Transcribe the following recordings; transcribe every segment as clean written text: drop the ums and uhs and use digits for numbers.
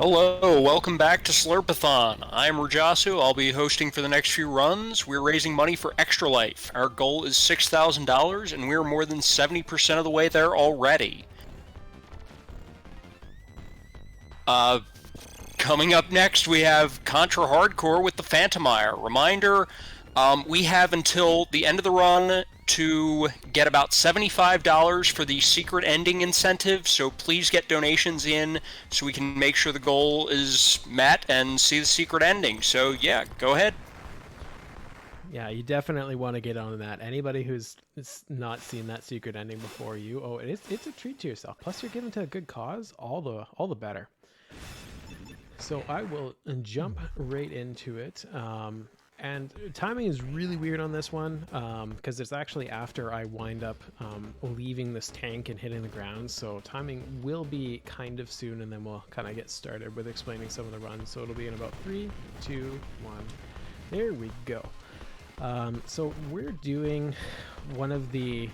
Hello, welcome back to Slurpathon. I'm Rajasu. I'll be hosting for the next few runs. We're raising money for Extra Life. Our goal is $6,000, and we're more than 70% of the way there already. Coming up next, we have Contra Hardcore with ThePhantomire. Reminder, we have until the end of the run to get about $75 for the secret ending incentive, so please get donations in so we can make sure the goal is met and see the secret ending. So yeah, go ahead. Yeah, you definitely want to get on that. Anybody who's not seen that secret ending before you, it's a treat to yourself. Plus, you're giving to a good cause. All the better. So I will jump right into it. And timing is really weird on this one because it's actually after I wind up leaving this tank and hitting the ground. So timing will be kind of soon, and then we'll kind of get started with explaining some of the runs. So it'll be in about 3, 2, 1. There we go. So we're doing one of the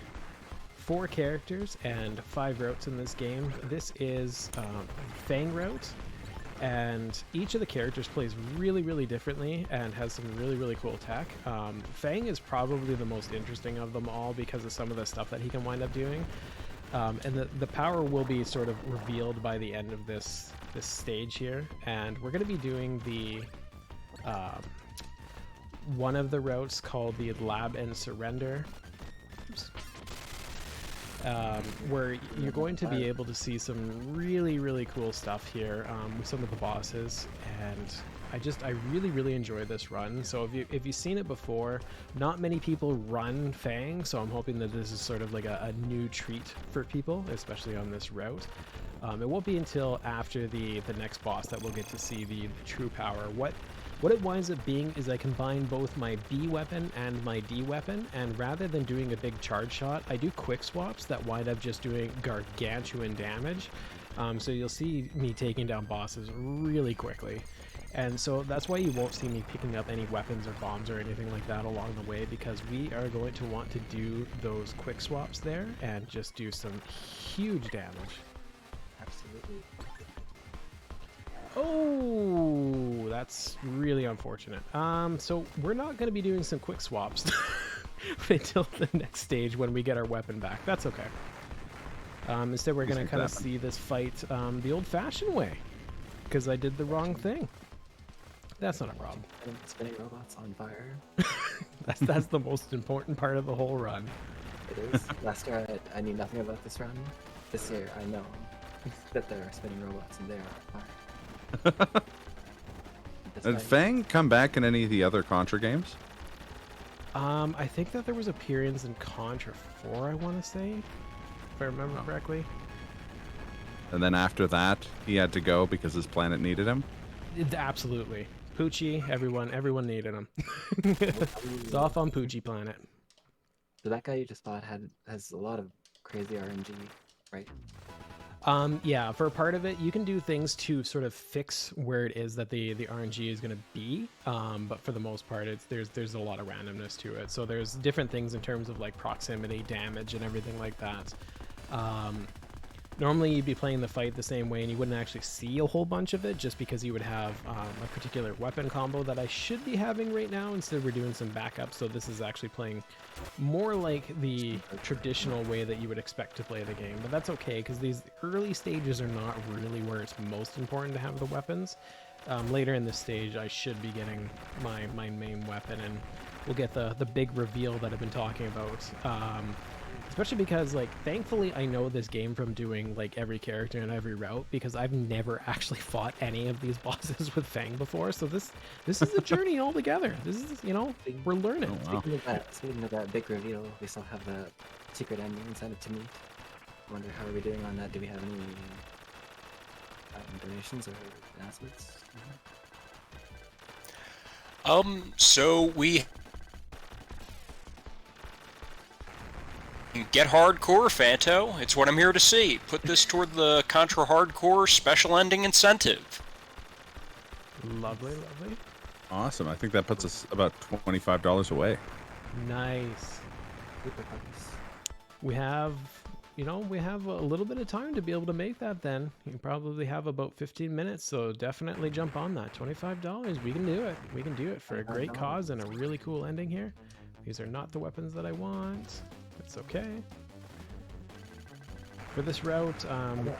4 characters and 5 routes in this game. This is Fang route. And each of the characters plays really differently and has some really cool tech. Fang is probably the most interesting of them all because of some of the stuff that he can wind up doing. And the power will be sort of revealed by the end of this stage here. And we're going to be doing the one of the routes called the Lab and Surrender. Oops. Where you're going to be able to see some really cool stuff here with some of the bosses, and I really enjoy this run. So if you've seen it before, not many people run Fang, so I'm hoping that this is sort of like a new treat for people, especially on this route. It won't be until after the next boss that we'll get to see the true power. What it winds up being is I combine both my B weapon and my D weapon, and rather than doing a big charge shot, I do quick swaps that wind up just doing gargantuan damage. So you'll see me taking down bosses really quickly. And so that's why you won't see me picking up any weapons or bombs or anything like that along the way, because we are going to want to do those quick swaps there and just do some huge damage. Absolutely. Oh, that's really unfortunate. So we're not going to be doing some quick swaps until the next stage when we get our weapon back. That's okay. Instead, we're going to kind of see this fight the old-fashioned way, because I did the wrong thing. That's not a problem. Spinning robots on fire. That's the most important part of the whole run. It is. Last year I knew nothing about this run. This year I know that there are spinning robots and they are on fire. Did Fang come back in any of the other Contra games? I think that there was appearance in Contra 4, I want to say, if I remember correctly. And then after that, he had to go because his planet needed him? Absolutely. Poochie, everyone needed him. It's off on Poochie planet. So that guy you just fought has a lot of crazy RNG, right? Yeah, for a part of it, you can do things to sort of fix where it is that the RNG is going to be. But for the most part, there's a lot of randomness to it. So there's different things in terms of like proximity, damage, and everything like that. Normally, you'd be playing the fight the same way, and you wouldn't actually see a whole bunch of it, just because you would have a particular weapon combo that I should be having right now. Instead, we're doing some backup, so this is actually playing more like the traditional way that you would expect to play the game. But that's okay, because these early stages are not really where it's most important to have the weapons. Later in this stage, I should be getting my main weapon, and we'll get the big reveal that I've been talking about. Especially because, like, thankfully I know this game from doing, like, every character and every route, because I've never actually fought any of these bosses with Fang before, so this is a journey altogether. This is, you know, we're learning. Oh, wow. Speaking of that big reveal, we still have the secret ending incentive to meet. I wonder how are we doing on that? Do we have any donations or announcements? So we get hardcore, Fanto. It's what I'm here to see. Put this toward the Contra Hardcore special ending incentive. Lovely. Awesome. I think that puts us about $25 away. Nice. Super focus. We have you know, we have a little bit of time to be able to make that then. You probably have about 15 minutes, so definitely jump on that. $25, we can do it. We can do it for a great cause and a really cool ending here. These are not the weapons that I want. That's okay. For this route,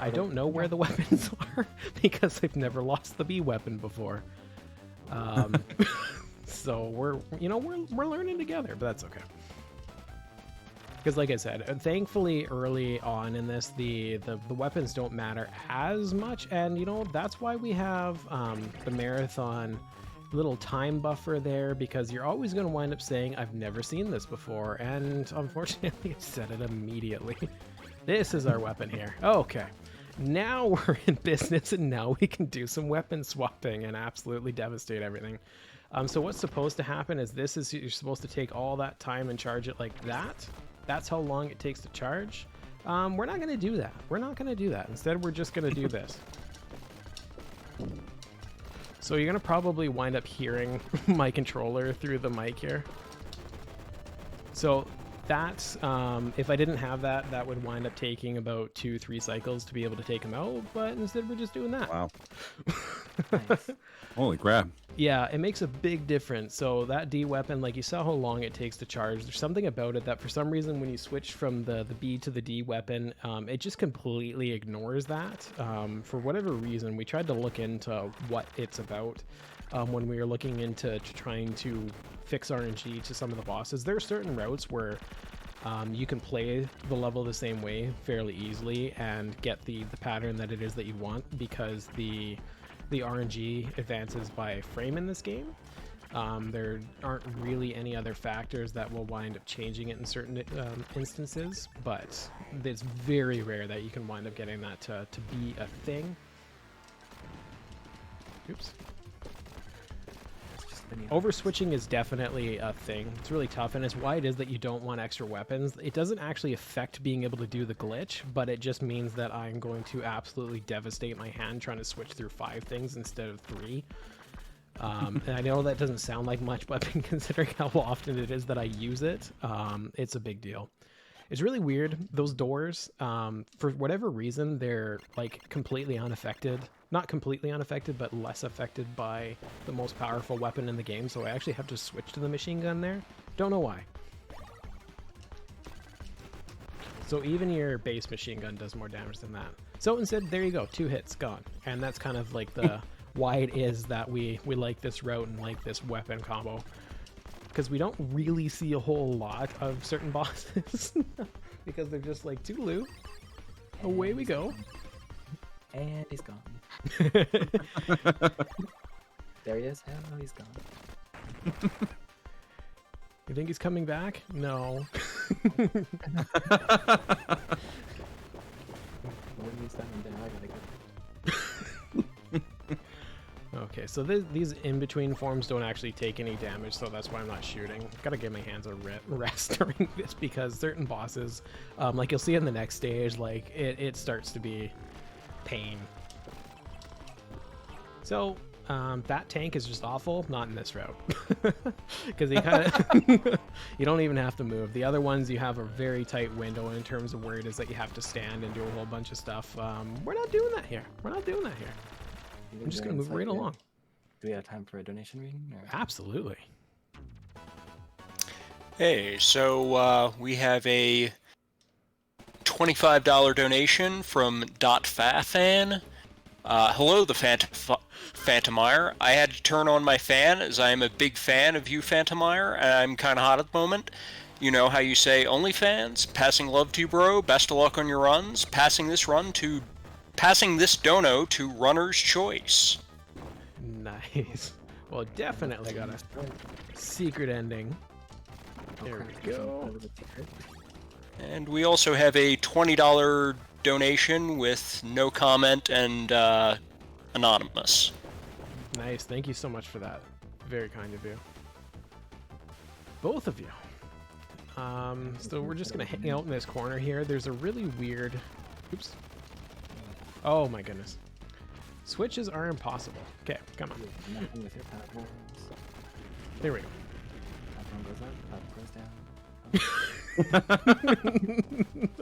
I don't know where the weapons are because I've never lost the bee weapon before. So we're learning together, but that's okay. Because like I said, thankfully early on in this, the weapons don't matter as much, and you know that's why we have the marathon little time buffer there, because you're always going to wind up saying, I've never seen this before, and unfortunately I said it immediately. This is our weapon here. Okay, now we're in business, and now we can do some weapon swapping and absolutely devastate everything. So what's supposed to happen is you're supposed to take all that time and charge it like that. That's how long it takes to charge. We're not going to do that. We're not going to do that. Instead, we're just going to do this. So you're going to probably wind up hearing my controller through the mic here. So that's, if I didn't have that, that would wind up taking about 2-3 cycles to be able to take them out. But instead, we're just doing that. Wow. Nice. Holy crap. Yeah, it makes a big difference. So that D weapon, like you saw how long it takes to charge. There's something about it that for some reason when you switch from the B to the D weapon, it just completely ignores that. For whatever reason, we tried to look into what it's about when we were looking into trying to fix RNG to some of the bosses. There are certain routes where you can play the level the same way fairly easily and get the pattern that it is that you want, because the RNG advances by frame in this game. There aren't really any other factors that will wind up changing it in certain instances, but it's very rare that you can wind up getting that to be a thing. Oops. Over switching is definitely a thing. It's really tough, and it's why it is that you don't want extra weapons. It doesn't actually affect being able to do the glitch, but it just means that I'm going to absolutely devastate my hand trying to switch through 5 things instead of 3. And I know that doesn't sound like much, but considering how often it is that I use it, it's a big deal. It's really weird. Those doors, for whatever reason, they're like completely unaffected. Not completely unaffected, but less affected by the most powerful weapon in the game. So I actually have to switch to the machine gun there. Don't know why. So even your base machine gun does more damage than that. So instead, there you go, 2 hits, gone. And that's kind of like the why it is that we like this route and like this weapon combo. Because we don't really see a whole lot of certain bosses. Because they're just like, toodaloo, away we go. And he's gone. There he is. Oh, he's gone. You think he's coming back? No. When he's done, then I gotta go. Okay, so these in-between forms don't actually take any damage, so that's why I'm not shooting. Gotta give my hands a rest during this, because certain bosses, like you'll see in the next stage, like it starts to be pain. So that tank is just awful. Not in this route, because you kind of you don't even have to move. The other ones you have a very tight window in terms of where it is that you have to stand and do a whole bunch of stuff. We're not doing that here. We're not doing that here. I'm just gonna move right along. Do we have time for a donation reading? Or? Absolutely. Hey, so we have a $25 donation from .Fathan. Hello, ThePhantomire. I had to turn on my fan as I am a big fan of you, Phantomire, and I'm kind of hot at the moment. You know how you say OnlyFans? Passing love to you, bro. Best of luck on your runs. Passing this dono to Runner's Choice. Nice. Well, definitely got a secret ending. There we go. And we also have a $20 donation with no comment and anonymous. Nice. Thank you so much for that. Very kind of you. Both of you. So we're just going to hang out in this corner here. There's a really weird... Oops. Oh my goodness. Switches are impossible. Okay, come on. Nothing with your platforms. There we go. Platform goes up, platform goes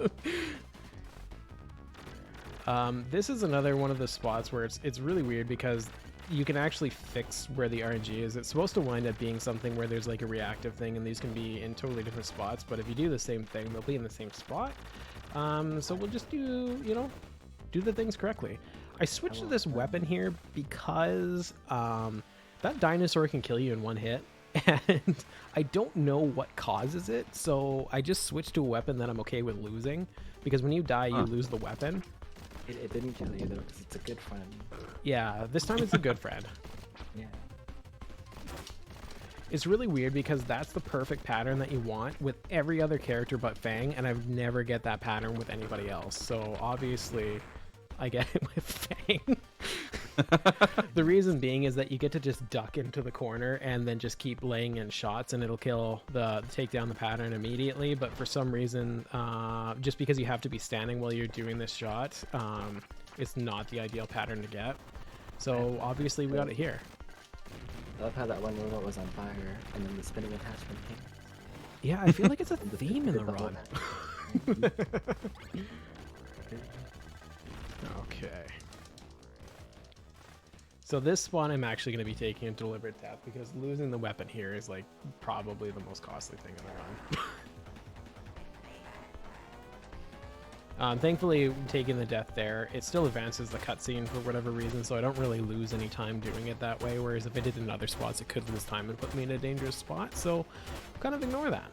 down. This is another one of the spots where it's really weird because you can actually fix where the RNG is. It's supposed to wind up being something where there's like a reactive thing, and these can be in totally different spots, but if you do the same thing, they'll be in the same spot. So we'll just do, you know, do the things correctly. I switched to this weapon here because that dinosaur can kill you in one hit, and I don't know what causes it, so I just switched to a weapon that I'm okay with losing, because when you die, you lose the weapon. It didn't kill you though, because it's a good friend. Yeah, this time it's a good friend. Yeah. It's really weird because that's the perfect pattern that you want with every other character but Fang, and I never get that pattern with anybody else. So obviously, I get it with Fang. The reason being is that you get to just duck into the corner and then just keep laying in shots, and it'll take down the pattern immediately. But for some reason, just because you have to be standing while you're doing this shot, it's not the ideal pattern to get. So obviously we got it here. I love how that one robot was on fire and then the spinning attachment came. Yeah, I feel like it's a theme in the run. Okay. So this spawn I'm actually going to be taking a deliberate death because losing the weapon here is like probably the most costly thing in the run. Thankfully, taking the death there, it still advances the cutscene for whatever reason, so I don't really lose any time doing it that way, whereas if I did in other spots, it could lose time and put me in a dangerous spot, so kind of ignore that.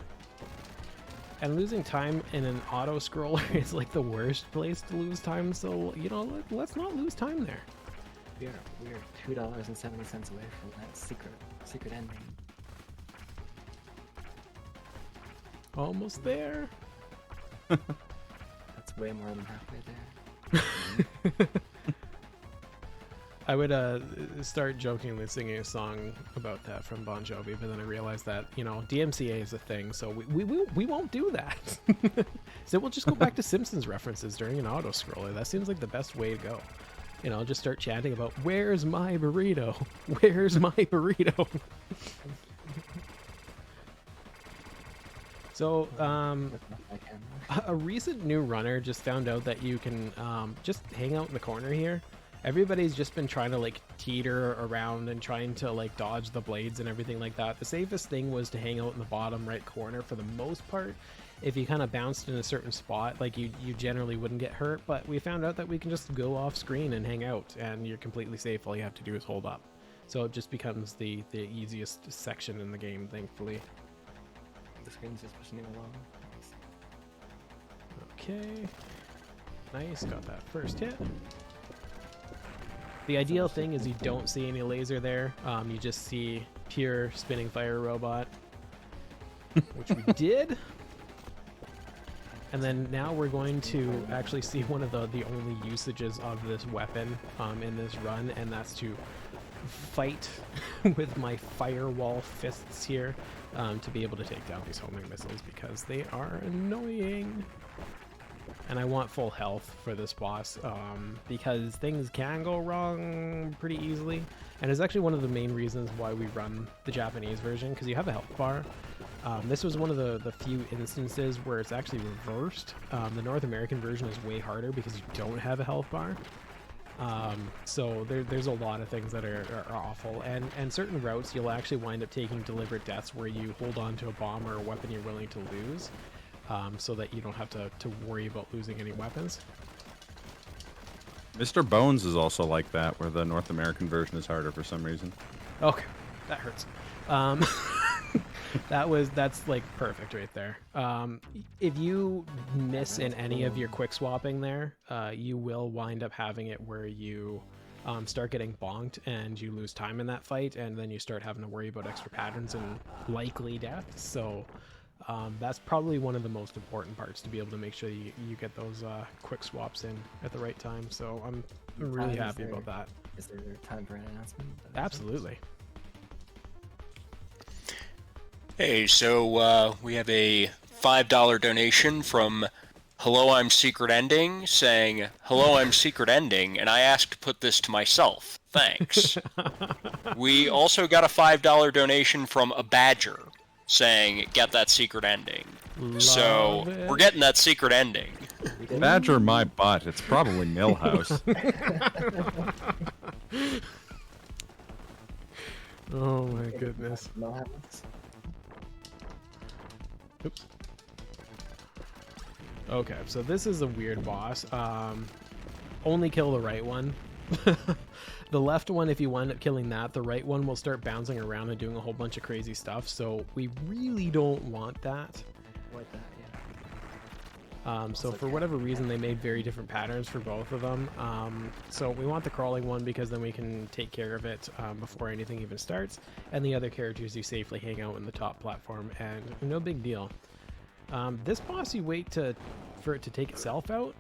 And losing time in an auto-scroller is like the worst place to lose time, so, you know, let's not lose time there. We are $2.70 away from that secret ending. Almost there. That's way more than halfway there. I would start jokingly singing a song about that from Bon Jovi, but then I realized that, you know, DMCA is a thing, so we won't do that. So we'll just go back to Simpsons references during an auto-scroller. That seems like the best way to go. You know, just start chanting about, where's my burrito? Where's my burrito? So, a recent new runner just found out that you can just hang out in the corner here. Everybody's just been trying to like teeter around and trying to like dodge the blades and everything like that. The safest thing was to hang out in the bottom right corner for the most part. If you kind of bounced in a certain spot, like you generally wouldn't get hurt, but we found out that we can just go off screen and hang out and you're completely safe. All you have to do is hold up. So it just becomes the easiest section in the game, thankfully. The screen's just pushing along. Okay. Nice, got that first hit. The ideal thing is you don't see any laser there. You just see pure spinning fire robot, which we did. And then now we're going to actually see one of the only usages of this weapon in this run, and that's to fight with my firewall fists here to be able to take down these homing missiles because they are annoying. And I want full health for this boss because things can go wrong pretty easily. And it's actually one of the main reasons why we run the Japanese version, because you have a health bar. This was one of the few instances where it's actually reversed. The North American version is way harder because you don't have a health bar. So there's a lot of things that are awful. And certain routes you'll actually wind up taking deliberate deaths where you hold on to a bomb or a weapon you're willing to lose. So that you don't have to worry about losing any weapons. Mr. Bones is also like that, where the North American version is harder for some reason. Okay, that hurts. That's like perfect right there. If you miss in any of your quick swapping there, you will wind up having it where you start getting bonked and you lose time in that fight, and then you start having to worry about extra patterns and likely death. So that's probably one of the most important parts, to be able to make sure you get those quick swaps in at the right time. So I'm really happy about that. Is there time for an announcement? Absolutely. Hey, so we have a $5 donation from Hello, I'm Secret Ending, saying, hello, I'm Secret Ending, and I asked to put this to myself. Thanks. We also got a $5 donation from a Badger, saying, get that secret ending. Love so it. we're getting that secret ending. Badger my butt. It's probably Millhouse. Oh my goodness. No happens. Oops. Okay, so this is a weird boss. Only kill the right one. The left one, if you wind up killing that, the right one will start bouncing around and doing a whole bunch of crazy stuff, so we really don't want that. Avoid that, yeah. So for whatever reason, they made very different patterns for both of them. So we want the crawling one because then we can take care of it before anything even starts, and the other characters you safely hang out in the top platform, and no big deal. This boss, you wait for it to take itself out.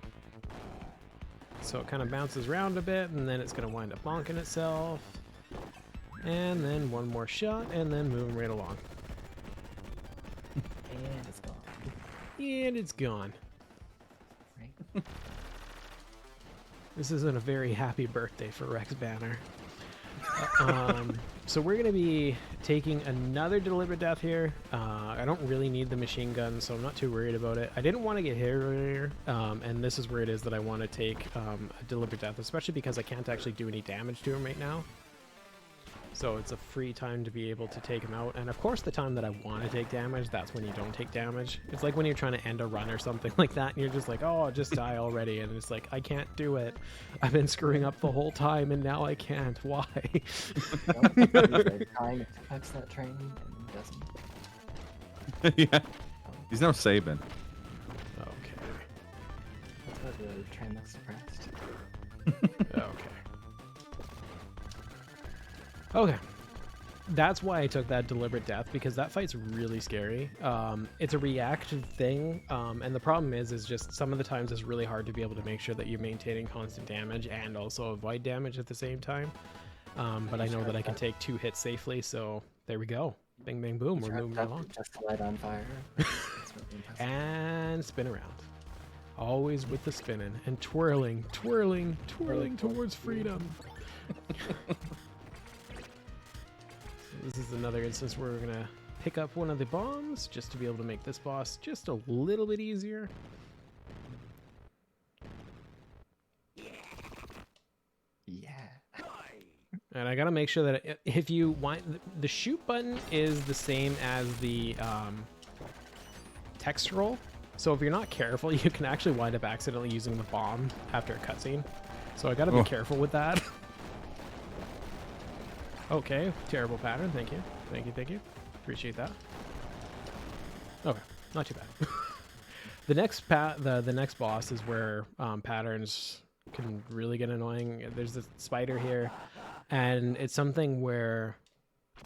So it kind of bounces around a bit, and then it's going to wind up bonking itself. And then one more shot, and then moving right along. And it's gone. And it's gone. Right? This isn't a very happy birthday for Rex Banner. So we're going to be taking another deliberate death here. I don't really need the machine gun, so I'm not too worried about it. I didn't want to get hit earlier, and this is where it is that I want to take a deliberate death, especially because I can't actually do any damage to him right now. So it's a free time to be able to take him out. And of course, the time that I want to take damage, that's when you don't take damage. It's like when you're trying to end a run or something like that, and you're just like, oh, just die already. And it's like, I can't do it. I've been screwing up the whole time, and now I can't. Why? He's trying to fix that train and doesn't. Yeah. He's no Saban. Okay. That's why the train looks depressed. Okay. Okay. That's why I took that deliberate death, because that fight's really scary. It's a reactive thing, and the problem is just some of the times it's really hard to be able to make sure that you're maintaining constant damage and also avoid damage at the same time. But I know that I can take 2 hits safely, so there we go. Bing, bang, boom. We're moving along. Just to light on fire. That's really impressive. And spin around. Always with the spinning and twirling, twirling, twirling towards freedom. This is another instance where we're going to pick up one of the bombs just to be able to make this boss just a little bit easier. Yeah. And I got to make sure that if you want, the shoot button is the same as the text scroll. So if you're not careful, you can actually wind up accidentally using the bomb after a cutscene. So I got to be careful with that. Okay, terrible pattern. Thank you. Thank you, thank you. Appreciate that. Okay, not too bad. The next boss is where patterns can really get annoying. There's this spider here, and it's something where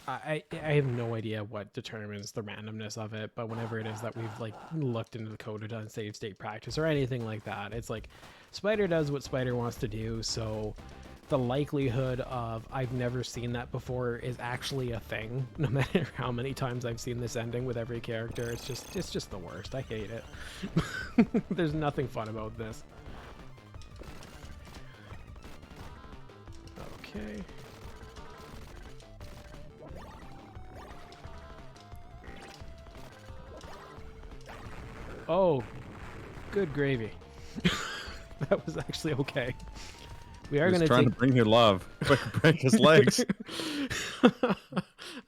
I have no idea what determines the randomness of it, but whenever it is that we've like looked into the code or done save state practice or anything like that, it's like spider does what spider wants to do, so the likelihood of I've never seen that before is actually a thing, no matter how many times I've seen this ending with every character. It's just the worst. I hate it. There's nothing fun about this. Okay. Oh, good gravy. That was actually okay. We are going trying to bring you love. Break his legs.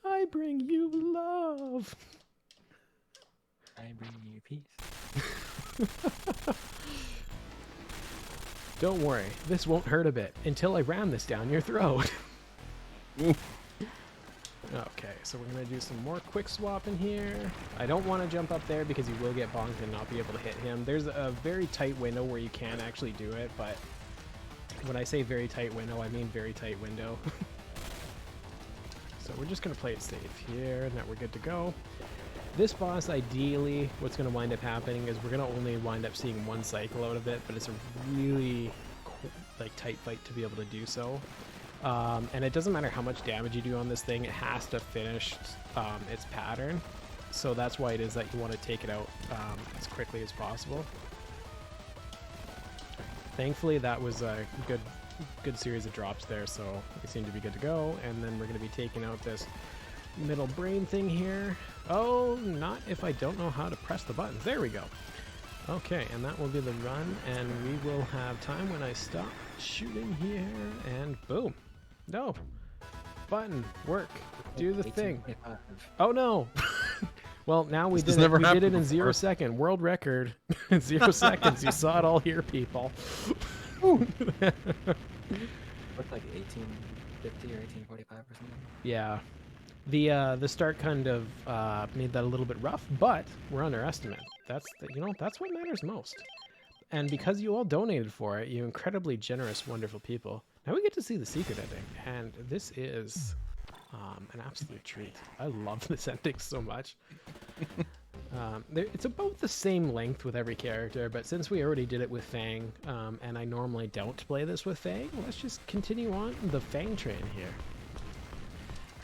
I bring you love. I bring you peace. Don't worry, this won't hurt a bit until I ram this down your throat. Okay, so we're going to do some more quick swap in here. I don't want to jump up there because you will get bonked and not be able to hit him. There's a very tight window where you can actually do it, but when I say very tight window, I mean very tight window. So we're just going to play it safe here, and that we're good to go. This boss, ideally, what's going to wind up happening is we're going to only wind up seeing one cycle out of it, but it's a really tight fight to be able to do so. And it doesn't matter how much damage you do on this thing, it has to finish its pattern. So that's why it is that you want to take it out as quickly as possible. Thankfully, that was a good series of drops there, so we seem to be good to go. And then we're going to be taking out this middle brain thing here. Oh, not if I don't know how to press the buttons. There we go. Okay, and that will be the run, and we will have time when I stop shooting here, and boom. No. Button, work, do the thing. 1825. Oh no! Well, now we This has did it. never We did it happened in 0 before. second. World record. In 0 seconds. You saw it all here, people. Looked like 1850 or 1845 or something. Yeah. The start kind of made that a little bit rough, but we're under estimate. That's that's what matters most. And because you all donated for it, you incredibly generous, wonderful people. Now we get to see the secret ending, and this is an absolute treat. I love this ending so much. It's about the same length with every character, but since we already did it with Fang, and I normally don't play this with Fang, let's just continue on the Fang train here.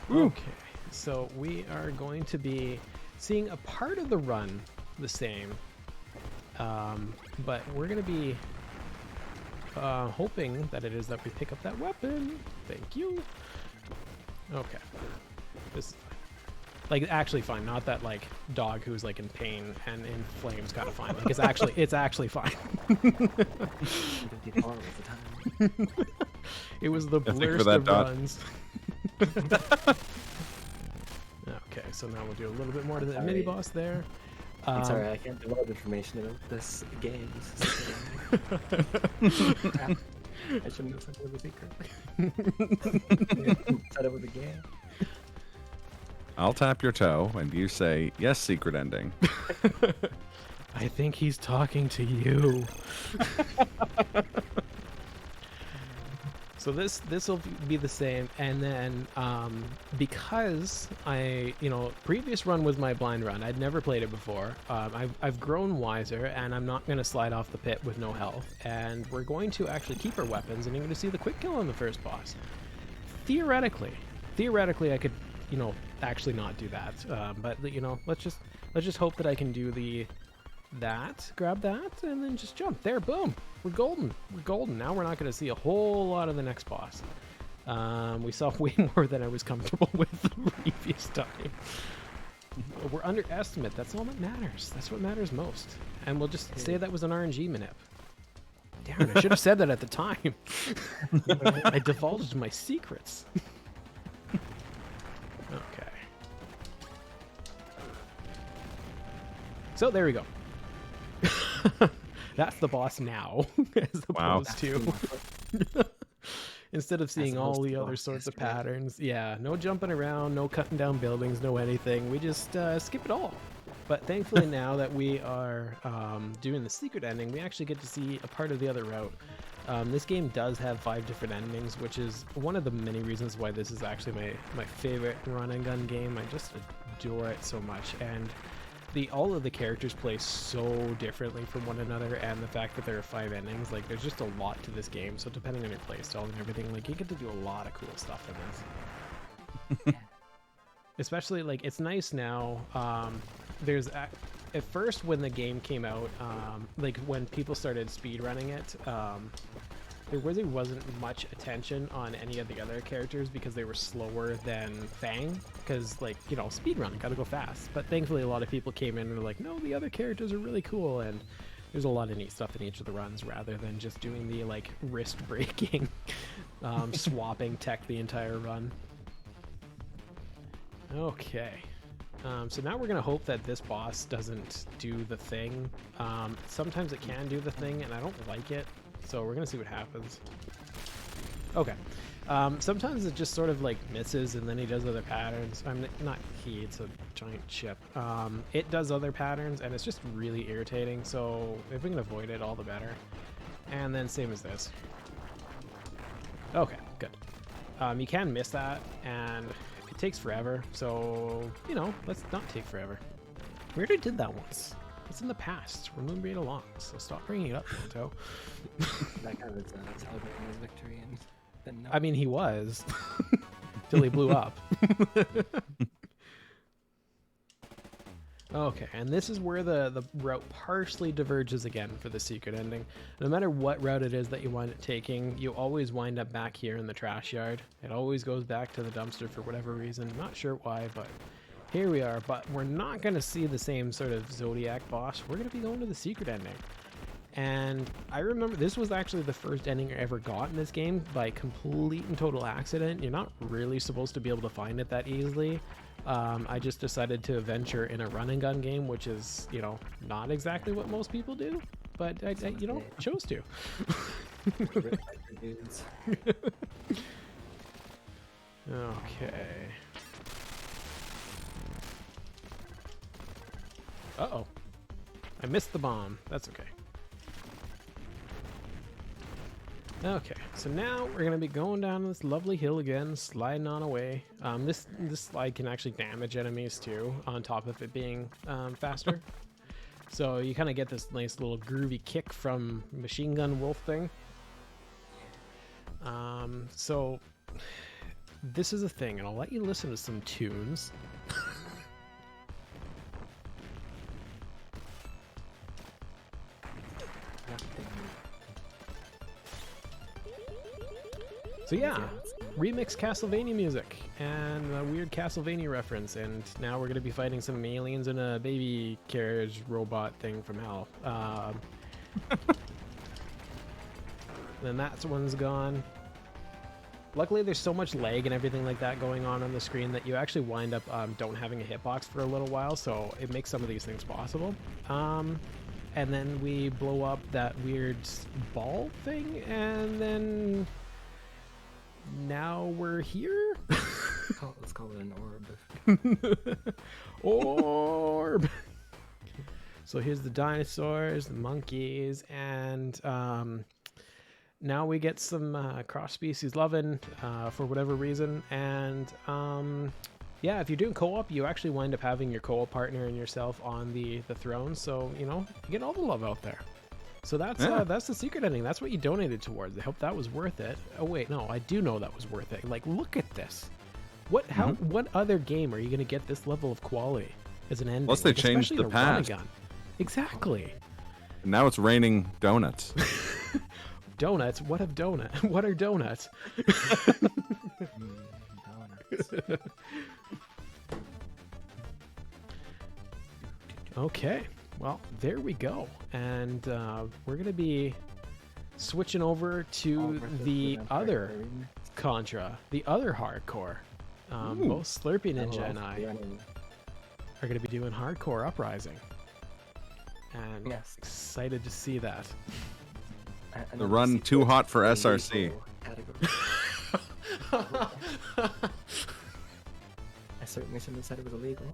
Okay, so we are going to be seeing a part of the run the same, but we're going to be hoping that it is that we pick up that weapon. Thank you. Okay. This is fine. Like, actually fine, not that, like, dog who's, like, in pain and in flames kind of fine. Like, it's actually fine. 1854 was the time. It was the Yeah, thank you for blurst that, of Dot. runs. Okay, so now we'll do a little bit more to the Sorry. mini-boss there. I'm sorry, I can't divulge information about this game. Crap. I shouldn't have said it was a secret. Said it was a game. I'll tap your toe, and you say, yes, secret ending. I think he's talking to you. So this will be the same, and then because previous run was my blind run. I'd never played it before. I've grown wiser, and I'm not going to slide off the pit with no health. And we're going to actually keep our weapons, and you're going to see the quick kill on the first boss. Theoretically, I could actually not do that. But let's just hope that I can do grab that, and then just jump. There, boom. We're golden. We're golden. Now we're not going to see a whole lot of the next boss. We saw way more than I was comfortable with the previous time. We're underestimate. That's all that matters. That's what matters most. And we'll just say that was an RNG manip. Darn, I should have said that at the time. I divulged my secrets. Okay. So there we go. That's the boss now, as Wow. opposed to instead of seeing all opposed to the the other boss sorts of yesterday. patterns. Yeah, no jumping around, no cutting down buildings, no anything. We just skip it all. But thankfully now that we are doing the secret ending, we actually get to see a part of the other route. This game does have 5 different endings, which is one of the many reasons why this is actually my favorite run and gun game. I just adore it so much, and all of the characters play so differently from one another, and the fact that there are 5 endings, like, there's just a lot to this game. So depending on your playstyle and everything, like, you get to do a lot of cool stuff in this. Especially, like, it's nice now. There's at first when the game came out, like when people started speedrunning it, there really wasn't much attention on any of the other characters because they were slower than Fang. Because, like, speedrun, gotta go fast. But thankfully, a lot of people came in and were like, no, the other characters are really cool. And there's a lot of neat stuff in each of the runs rather than just doing the, like, wrist-breaking, swapping tech the entire run. Okay. So now we're going to hope that this boss doesn't do the thing. Sometimes it can do the thing, and I don't like it. So we're going to see what happens. Okay. Sometimes it just sort of, like, misses, and then he does other patterns. Not he, it's a giant chip. It does other patterns, and it's just really irritating. So if we can avoid it, all the better. And then same as this. Okay, good. You can miss that, and it takes forever, so, let's not take forever. We already did that once. It's in the past. We're moving right along, so stop bringing it up, Monto. That guy was celebrating his victory, and then no. I mean, he was. Till he blew up. Okay, and this is where the route partially diverges again for the secret ending. No matter what route it is that you wind up taking, you always wind up back here in the trash yard. It always goes back to the dumpster for whatever reason. I'm not sure why, but here we are, but we're not going to see the same sort of Zodiac boss. We're going to be going to the secret ending. And I remember this was actually the first ending I ever got in this game by complete and total accident. You're not really supposed to be able to find it that easily. I just decided to venture in a run and gun game, which is, you know, not exactly what most people do, but I you know, chose to. Okay. Uh-oh. I missed the bomb. That's okay. Okay, so now we're gonna be going down this lovely hill again, sliding on away. This slide can actually damage enemies too, on top of it being faster. So you kind of get this nice little groovy kick from Machine Gun Wolf thing. So this is a thing, and I'll let you listen to some tunes. So yeah, remix Castlevania music and a weird Castlevania reference, and now we're gonna be fighting some aliens and a baby carriage robot thing from hell. Then that one's gone. Luckily, there's so much lag and everything like that going on the screen that you actually wind up don't having a hitbox for a little while, so it makes some of these things possible. And then we blow up that weird ball thing, and then now we're here. Let's call it an orb. Orb. So here's the dinosaurs, the monkeys, and now we get some cross-species loving for whatever reason. And yeah, if you're doing co-op, you actually wind up having your co-op partner and yourself on the throne. So, you know, you get all the love out there. So that's the secret ending. That's what you donated towards. I hope that was worth it. Oh wait, no, I do know that was worth it. Like, look at this. What other game are you going to get this level of quality as an ending? Plus they like, changed especially the in a run and past. gun. Exactly. And now it's raining donuts. Donuts? What of donut? What are donuts? Donuts. Okay. Well, there we go. And we're going to be switching over to the other Contra, the other hardcore. Both Slurpy Ninja and I are going to be doing hardcore Uprising. And Yes. excited to see that. The run too hot for SRC. I certainly shouldn't have said it was illegal.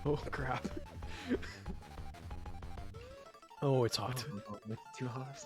Oh, crap. Oh, it's hot. Too hot.